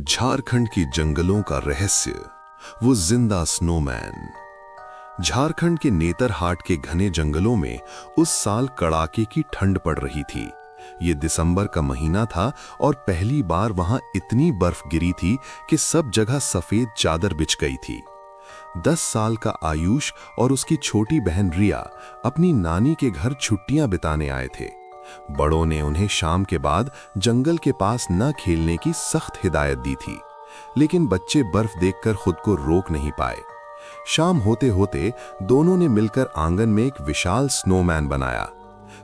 झारखंड की जंगलों का रहस्य, वो जिंदा स्नोमैन। झारखंड के नेतरहाट के घने जंगलों में उस साल कड़ाके की ठंड पड़ रही थी। ये दिसंबर का महीना था और पहली बार वहां इतनी बर्फ गिरी थी कि सब जगह सफेद चादर बिछ गई थी। 10 साल का आयुष और उसकी छोटी बहन रिया अपनी नानी के घर छुट्टियां बिताने आए थे। बड़ों ने उन्हें शाम के बाद जंगल के पास न खेलने की सख्त हिदायत दी थी, लेकिन बच्चे बर्फ देखकर खुद को रोक नहीं पाए। शाम होते होते दोनों ने मिलकर आंगन में एक विशाल स्नोमैन बनाया।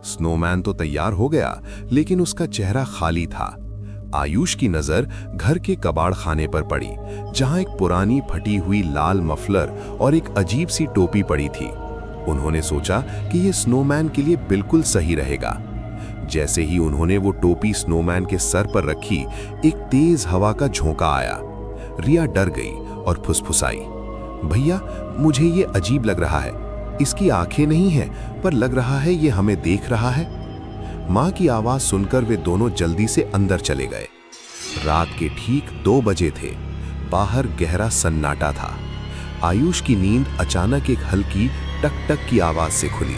स्नोमैन तो तैयार हो गया, लेकिन उसका चेहरा खाली था। आयुष की नजर घर के कबाड़ खाने पर पड़ी, जहां एक पुरानी फटी हुई लाल मफलर और एक अजीब सी टोपी पड़ी थी। उन्होंने सोचा कि यह स्नोमैन के लिए बिल्कुल सही रहेगा। जैसे ही उन्होंने वो टोपी स्नोमैन के सर पर रखी, एक तेज हवा का झोंका आया। रिया डर गई और फुसफुसाई, भैया मुझे ये अजीब लग रहा है। इसकी आंखें नहीं हैं, पर लग रहा है ये हमें देख रहा है। माँ की आवाज सुनकर वे दोनों जल्दी से अंदर चले गए। रात के ठीक 2 बजे थे। बाहर गहरा सन्नाटा था। आयुष की नींद अचानक एक हल्की टक टक की आवाज से खुली।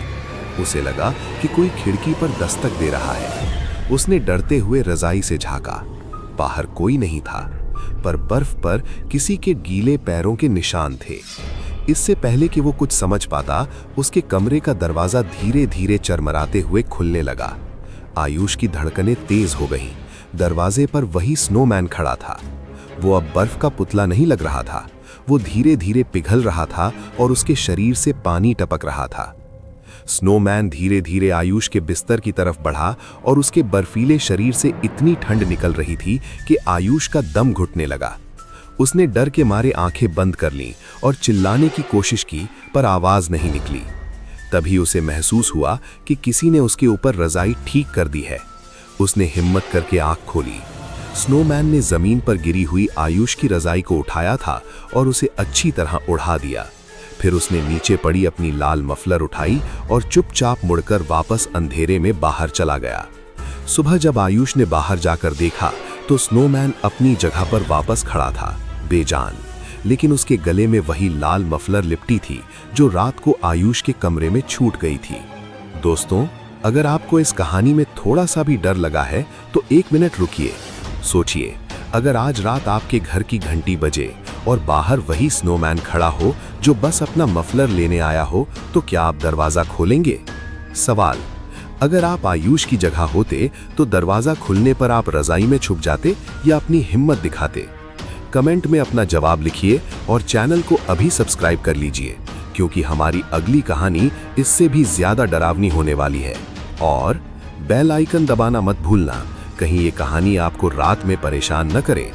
उसे लगा कि कोई खिड़की पर दस्तक दे रहा है। उसने डरते हुए रजाई से झांका। बाहर कोई नहीं था, पर बर्फ पर किसी के गीले पैरों के निशान थे। इससे पहले कि वो कुछ समझ पाता, उसके कमरे का दरवाजा धीरे धीरे चरमराते हुए खुलने लगा। आयुष की धड़कनें तेज हो गईं। दरवाजे पर वही स्नोमैन खड़ा था। वो अब बर्फ का पुतला नहीं लग रहा था। वो धीरे धीरे पिघल रहा था और उसके शरीर से पानी टपक रहा था। स्नोमैन धीरे धीरे आयुष के बिस्तर की तरफ बढ़ा और उसके बर्फीले शरीर से इतनी ठंड निकल रही थी कि आयुष का दम घुटने लगा। उसने डर के मारे आंखें बंद कर लीं और चिल्लाने की कोशिश की, पर आवाज नहीं निकली। तभी उसे महसूस हुआ कि किसी ने उसके ऊपर रजाई ठीक कर दी है। उसने हिम्मत करके आंख खोली। स्नोमैन ने जमीन पर गिरी हुई आयुष की रजाई को उठाया था और उसे अच्छी तरह उड़ा दिया। फिर उसने नीचे पड़ी अपनी लाल मफलर उठाई और चुपचाप मुड़कर वापस अंधेरे में बाहर चला गया। सुबह जब आयुष ने बाहर जाकर देखा तो स्नोमैन अपनी जगह पर वापस खड़ा था, बेजान। लेकिन उसके गले में वही लाल मफलर लिपटी थी जो रात को आयुष के कमरे में छूट गई थी। दोस्तों, अगर आपको इस कहानी में थोड़ा सा भी डर लगा है तो 1 मिनट रुकिए। सोचिए, अगर आज रात आपके घर की घंटी बजे और बाहर वही स्नोमैन खड़ा हो जो बस अपना मफलर लेने आया हो, तो क्या आप दरवाजा खोलेंगे? सवाल, अगर आप आयुष की जगह होते तो दरवाजा खुलने पर आप रजाई में छुप जाते या अपनी हिम्मत दिखाते? कमेंट में अपना जवाब लिखिए और चैनल को अभी सब्सक्राइब कर लीजिए, क्योंकि हमारी अगली कहानी इससे भी ज्यादा डरावनी होने वाली है। और बेल आइकन दबाना मत भूलना, कहीं ये कहानी आपको रात में परेशान न करे।